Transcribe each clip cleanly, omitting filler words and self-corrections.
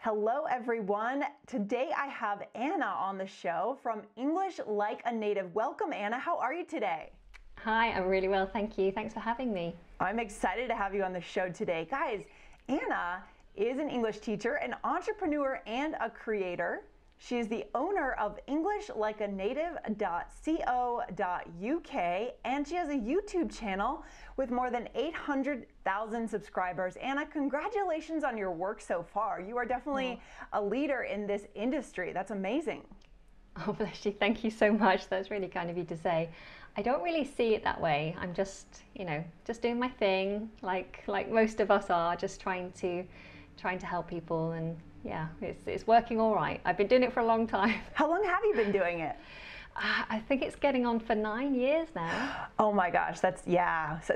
Hello everyone. Today I have Anna on the show from English Like a Native. Welcome Anna, how are you today? Hi, I'm really well, thank you. Thanks for having me. I'm excited to have you on the show today. Guys, Anna is an English teacher, an entrepreneur, and a creator. She is the owner of EnglishLikeANative.co.uk, and she has a YouTube channel with more than 800,000 subscribers. Anna, congratulations on your work so far. You are definitely a leader in this industry. That's amazing. Oh, bless you. Thank you so much. That's really kind of you to say. I don't really see it that way. I'm just, just doing my thing, like most of us are, just trying to help people, and yeah, it's working all right. I've been doing it for a long time. How long have you been doing it? I think it's getting on for 9 years now. Oh my gosh, that's, yeah. So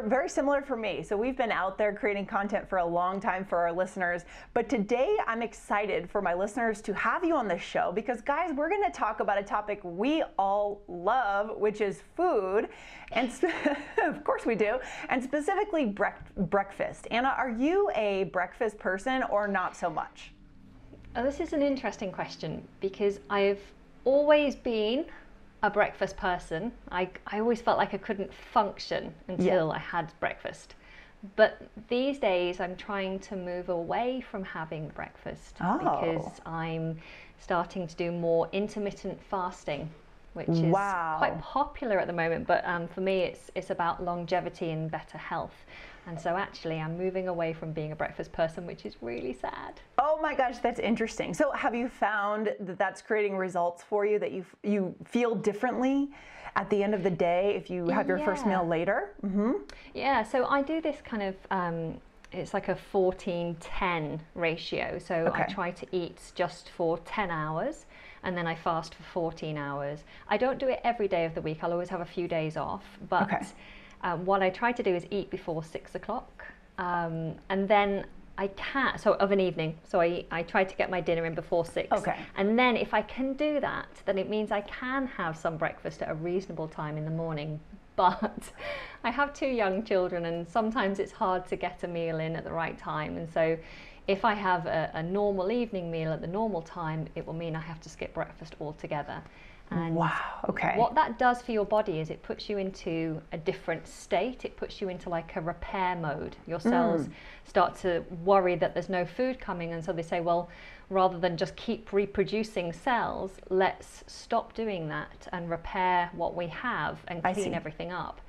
very similar for me. So we've been out there creating content for a long time for our listeners. But today I'm excited for my listeners to have you on the show because guys, we're gonna talk about a topic we all love, which is food. And of course we do. And specifically breakfast. Anna, are you a breakfast person or not so much? Oh, this is an interesting question because I've always been a breakfast person. I always felt like I couldn't function until I had breakfast. But these days I'm trying to move away from having breakfast because I'm starting to do more intermittent fasting, which is quite popular at the moment. But for me, it's about longevity and better health. And so actually I'm moving away from being a breakfast person, which is really sad. Oh my gosh, that's interesting. So have you found that that's creating results for you, that you feel differently at the end of the day if you have your first meal later? Mm-hmm. Yeah, so I do this kind of, it's like a 14-10 ratio. So I try to eat just for 10 hours and then I fast for 14 hours. I don't do it every day of the week. I'll always have a few days off, but what I try to do is eat before 6 o'clock, and then I can't, so of an evening, so I try to get my dinner in before 6. And then if I can do that, then it means I can have some breakfast at a reasonable time in the morning. But I have 2 young children and sometimes it's hard to get a meal in at the right time. And so if I have a normal evening meal at the normal time, it will mean I have to skip breakfast altogether. And what that does for your body is it puts you into a different state. It puts you into like a repair mode. Your cells start to worry that there's no food coming, and so they say, well, rather than just keep reproducing cells, let's stop doing that and repair what we have and clean everything up.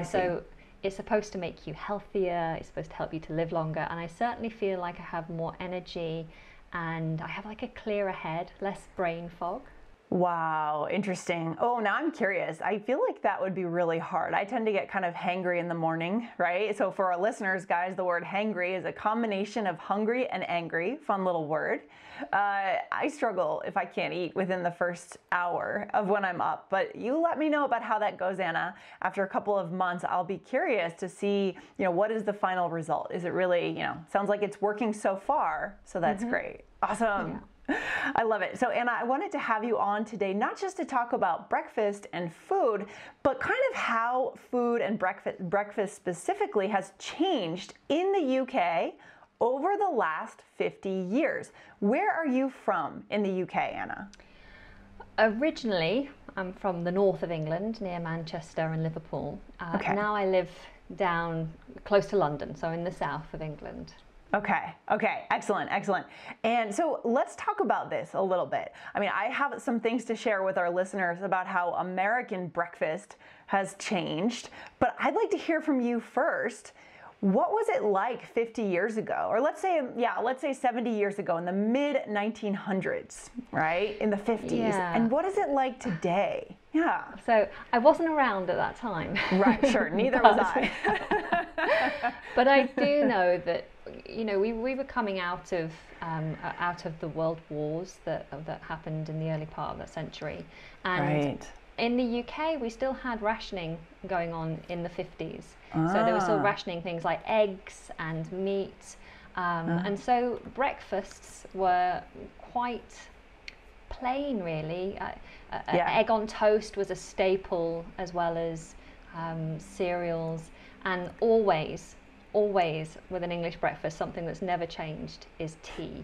So it's supposed to make you healthier, it's supposed to help you to live longer, and I certainly feel like I have more energy and I have like a clearer head, less brain fog. Wow, interesting. Oh, now I'm curious. I feel like that would be really hard. I tend to get kind of hangry in the morning, right? So for our listeners, guys, the word hangry is a combination of hungry and angry. Fun little word. I struggle if I can't eat within the first hour of when I'm up, but you let me know about how that goes, Anna. After a couple of months, I'll be curious to see, what is the final result? Is it really, sounds like it's working so far, so that's great. Awesome. Yeah. I love it. So Anna, I wanted to have you on today, not just to talk about breakfast and food, but kind of how food and breakfast specifically has changed in the UK over the last 50 years. Where are you from in the UK, Anna? Originally, I'm from the north of England, near Manchester and Liverpool. Now I live down close to London, so in the south of England. Okay, excellent. And so let's talk about this a little bit. I mean, I have some things to share with our listeners about how American breakfast has changed, but I'd like to hear from you first. What was it like 50 years ago? Or let's say 70 years ago in the mid-1900s, right? In the 50s. Yeah. And what is it like today? Yeah. So I wasn't around at that time. Right, sure. Neither was I. But I do know that, we were coming out of the world wars that happened in the early part of that century. And in the UK, we still had rationing going on in the 50s. So they were still rationing things like eggs and meat. And so breakfasts were quite plain, really. Egg on toast was a staple, as well as cereals. And always with an English breakfast, something that's never changed is tea.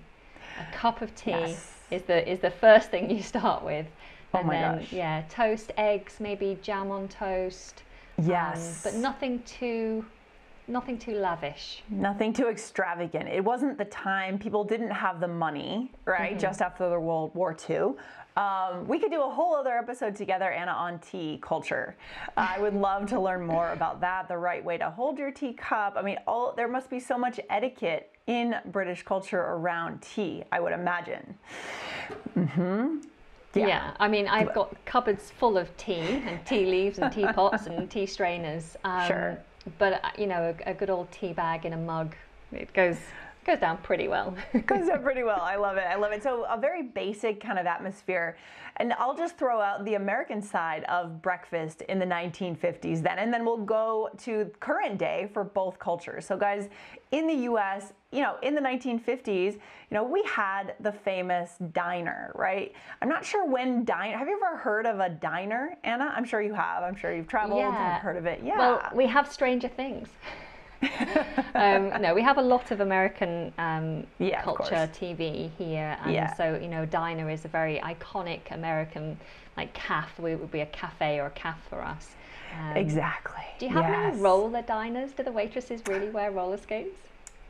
A cup of tea Yes. is the first thing you start with. Oh And my then, gosh. yeah, toast, eggs, maybe jam on toast. Yes. But nothing too lavish. Nothing too extravagant. It wasn't the time. People didn't have the money, right? Just after the World War II. We could do a whole other episode together, Anna, on tea culture. I would love to learn more about that, the right way to hold your teacup. I mean, there must be so much etiquette in British culture around tea, I would imagine. Yeah, I mean, I've got cupboards full of tea and tea leaves and teapots and tea strainers. Sure. But you know, a good old tea bag in a mug, it goes down pretty well. Goes down pretty well. I love it. I love it. So a very basic kind of atmosphere. And I'll just throw out the American side of breakfast in the 1950s then, and then we'll go to current day for both cultures. So guys, in the US, you know, in the 1950s, you know, we had the famous diner, right? I'm not sure when have you ever heard of a diner, Anna? I'm sure you have. I'm sure you've traveled and have heard of it. Yeah. Well, we have Stranger Things. No, we have a lot of American culture TV here, and so, you know, diner is a very iconic American, like cafe. It would be a cafe or a cafe for us. Exactly. Do you have any roller diners? Do the waitresses really wear roller skates?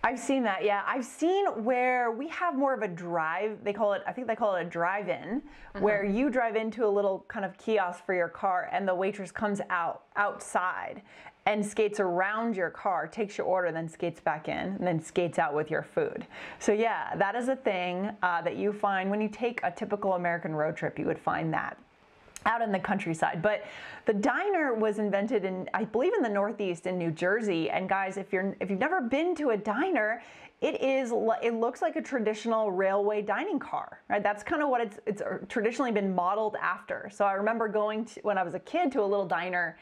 I've seen that, yeah. I've seen where we have more of a drive, I think they call it a drive-in, where you drive into a little kind of kiosk for your car and the waitress comes outside and skates around your car, takes your order, then skates back in, and then skates out with your food. So yeah, that is a thing that you find when you take a typical American road trip, you would find that out in the countryside. But the diner was invented in, I believe, in the Northeast in New Jersey. And guys, if you've never been to a diner, it looks like a traditional railway dining car, right? That's kind of what it's traditionally been modeled after. So I remember going when I was a kid to a little diner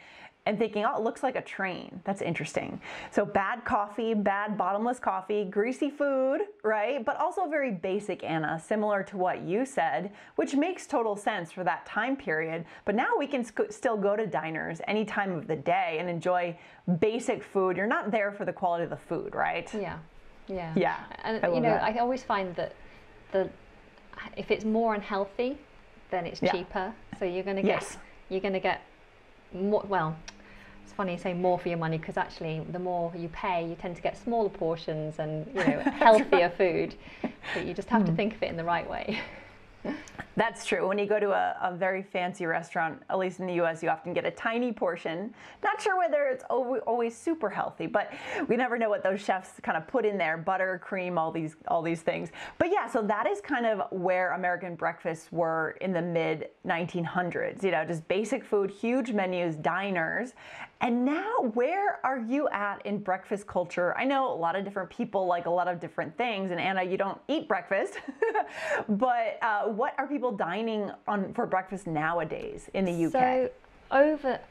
and thinking, oh, it looks like a train. That's interesting. So bad coffee, bad bottomless coffee, greasy food, right? But also very basic, Anna, similar to what you said, which makes total sense for that time period. But now we can still go to diners any time of the day and enjoy basic food. You're not there for the quality of the food, right? Yeah. And you know, I always find that if it's more unhealthy, then it's cheaper. So you're going to get more, well, it's funny you say more for your money, because actually the more you pay, you tend to get smaller portions and, you know, healthier food. But you just have to think of it in the right way. That's true. When you go to a very fancy restaurant, at least in the US, you often get a tiny portion. Not sure whether it's always super healthy, but we never know what those chefs kind of put in there, butter, cream, all these things. But yeah, so that is kind of where American breakfasts were in the mid 1900s, you know, just basic food, huge menus, diners. And now, where are you at in breakfast culture? I know a lot of different people like a lot of different things, and Anna, you don't eat breakfast, but what are people dining on for breakfast nowadays in the UK? So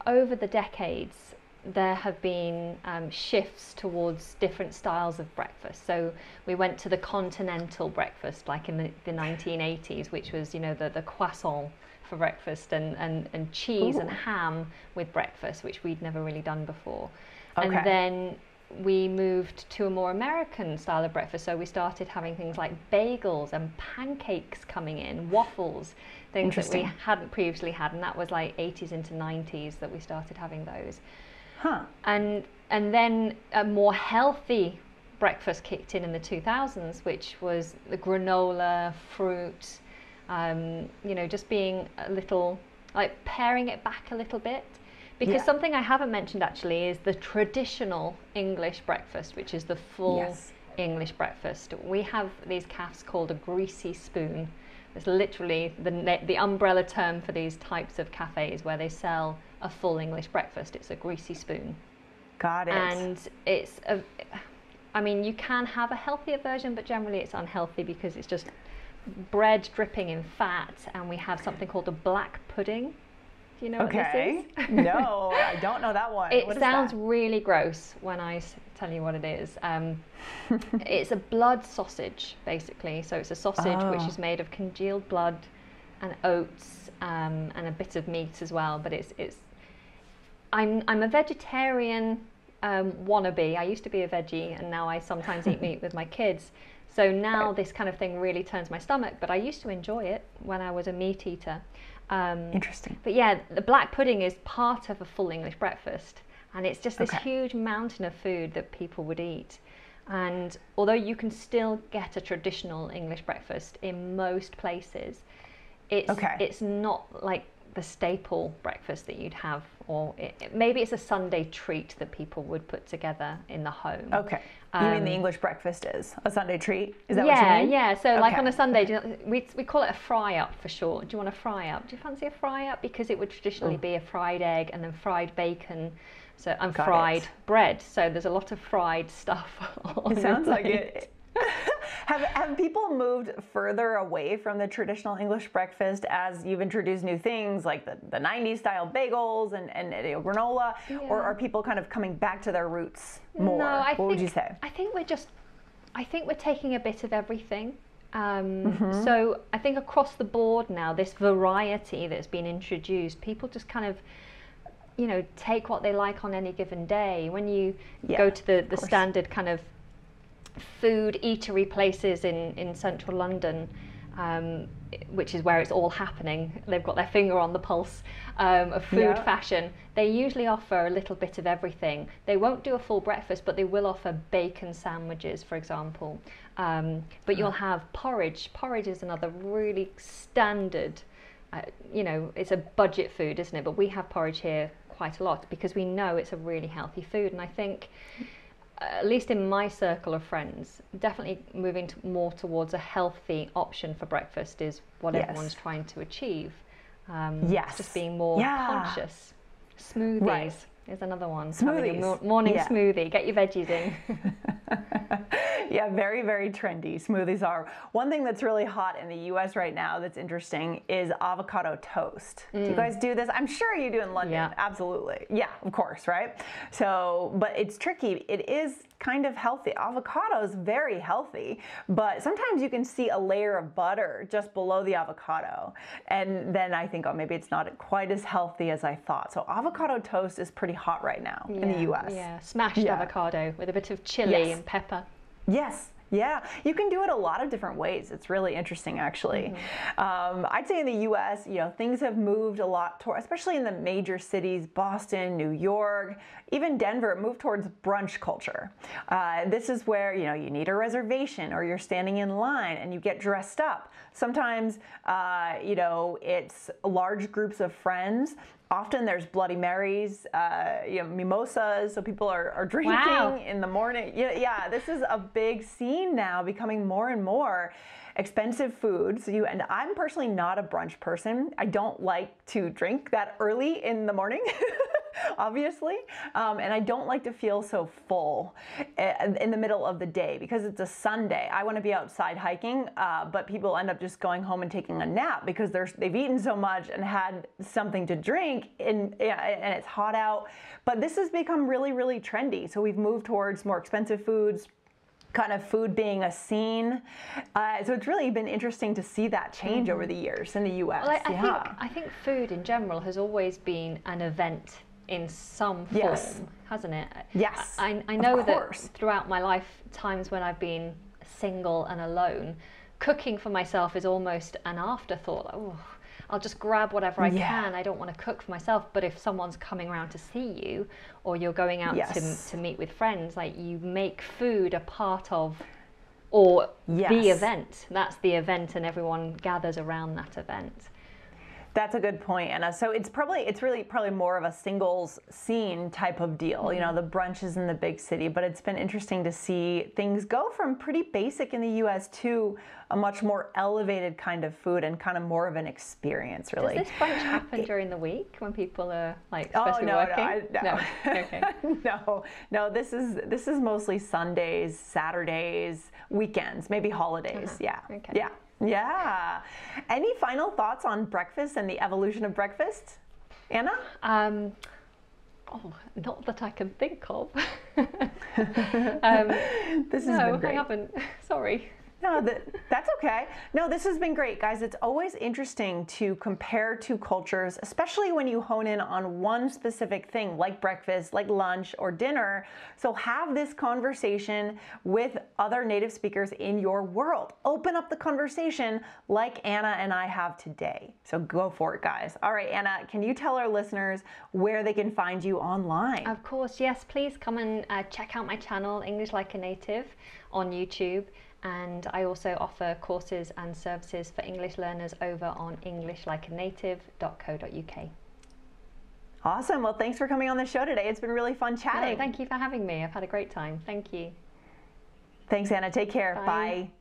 over the decades, there have been shifts towards different styles of breakfast. So we went to the continental breakfast, like in the 1980s, which was, you know, the croissant for breakfast, and cheese and ham with breakfast, which we'd never really done before. And then we moved to a more American style of breakfast. So we started having things like bagels and pancakes coming in, waffles, things that we hadn't previously had. And that was like 80s into 90s that we started having those. And then a more healthy breakfast kicked in the 2000s, which was the granola, fruit, you know, just being a little, like paring it back a little bit. Because something I haven't mentioned actually is the traditional English breakfast, which is the full English breakfast. We have these cafes called a greasy spoon. It's literally the umbrella term for these types of cafes where they sell a full English breakfast. It's a greasy spoon. Got it. And I mean, you can have a healthier version, but generally it's unhealthy because it's just bread dripping in fat, and we have something called a black pudding. Do you know what this is? No, I don't know that one. It sounds really gross when I tell you what it is. It's a blood sausage, basically. So it's a sausage which is made of congealed blood and oats and a bit of meat as well. But I'm a vegetarian wannabe. I used to be a veggie, and now I sometimes eat meat with my kids. So now this kind of thing really turns my stomach, but I used to enjoy it when I was a meat eater. Interesting. But yeah, the black pudding is part of a full English breakfast, and it's just this huge mountain of food that people would eat. And although you can still get a traditional English breakfast in most places, it's not like the staple breakfast that you'd have, or maybe it's a Sunday treat that people would put together in the home. Okay. You mean the English breakfast is a Sunday treat? Is that what you mean? Yeah. So like on a Sunday, we call it a fry up for short. Do you want a fry up? Do you fancy a fry up? Because it would traditionally be a fried egg and then fried bacon. So and fried bread. So there's a lot of fried stuff. It sounds like it. Have people moved further away from the traditional English breakfast as you've introduced new things like the 90s style bagels and granola, or are people kind of coming back to their roots more? What would you say? I think we're taking a bit of everything. So I think across the board now, this variety that's been introduced, people just kind of, take what they like on any given day. When you go to the standard kind of food eatery places in central London, which is where it's all happening, they've got their finger on the pulse of food fashion. They usually offer a little bit of everything. They won't do a full breakfast, but they will offer bacon sandwiches, for example. But you'll have porridge. Porridge is another really standard, it's a budget food, isn't it? But we have porridge here quite a lot because we know it's a really healthy food. And I think, at least in my circle of friends, definitely moving more towards a healthy option for breakfast is what everyone's trying to achieve. Just being more conscious. Smoothies is another one. Smoothies. Morning smoothie. Get your veggies in. Yeah, very, very trendy. Smoothies are. One thing that's really hot in the US right now that's interesting is avocado toast. Do you guys do this? I'm sure you do in London. Yeah. Absolutely. Yeah, of course, right? So, but it's tricky. It is kind of healthy. Avocado is very healthy, but sometimes you can see a layer of butter just below the avocado. And then I think, maybe it's not quite as healthy as I thought. So avocado toast is pretty hot right now in the US. Yeah, smashed avocado with a bit of chili and pepper. Yes. Yeah, you can do it a lot of different ways. It's really interesting, actually. I'd say in the U.S., things have moved a lot toward, especially in the major cities, Boston, New York, even Denver, moved towards brunch culture. This is where, you need a reservation or you're standing in line and you get dressed up. Sometimes, it's large groups of friends. Often there's Bloody Marys, mimosas, so people are drinking in the morning. Yeah, this is a big scene now, becoming more and more expensive foods. And I'm personally not a brunch person. I don't like to drink that early in the morning, obviously, and I don't like to feel so full in the middle of the day because it's a Sunday. I want to be outside hiking, but people end up just going home and taking a nap because they've eaten so much and had something to drink, and it's hot out. But this has become really, really trendy. So we've moved towards more expensive foods, kind of food being a scene. So it's really been interesting to see that change over the years in the US. Well, I think food in general has always been an event in some form, hasn't it? Yes. I know that throughout my life, times when I've been single and alone, cooking for myself is almost an afterthought. I'll just grab whatever I can. I don't want to cook for myself. But if someone's coming around to see you, or you're going out to meet with friends, like, you make food a part of, or the event. That's the event, and everyone gathers around that event. That's a good point, Anna. So it's really probably more of a singles scene type of deal, the brunches in the big city. But it's been interesting to see things go from pretty basic in the U.S. to a much more elevated kind of food and kind of more of an experience, really. Does this brunch happen during the week when people are supposed to be working? No. Okay. No. This is mostly Sundays, Saturdays, weekends, maybe holidays. Yeah. Okay. Yeah. Yeah. Any final thoughts on breakfast and the evolution of breakfast, Anna? Not that I can think of. This has been great. I haven't. Sorry. No, that's okay. No, this has been great, guys. It's always interesting to compare two cultures, especially when you hone in on one specific thing, like breakfast, like lunch, or dinner. So have this conversation with other native speakers in your world. Open up the conversation like Anna and I have today. So go for it, guys. All right, Anna, can you tell our listeners where they can find you online? Of course, yes. Please come and check out my channel, English Like a Native, on YouTube. And I also offer courses and services for English learners over on englishlikeanative.co.uk. Awesome. Well, thanks for coming on the show today. It's been really fun chatting. No, thank you for having me. I've had a great time. Thank you. Thanks, Anna. Take care. Bye. Bye.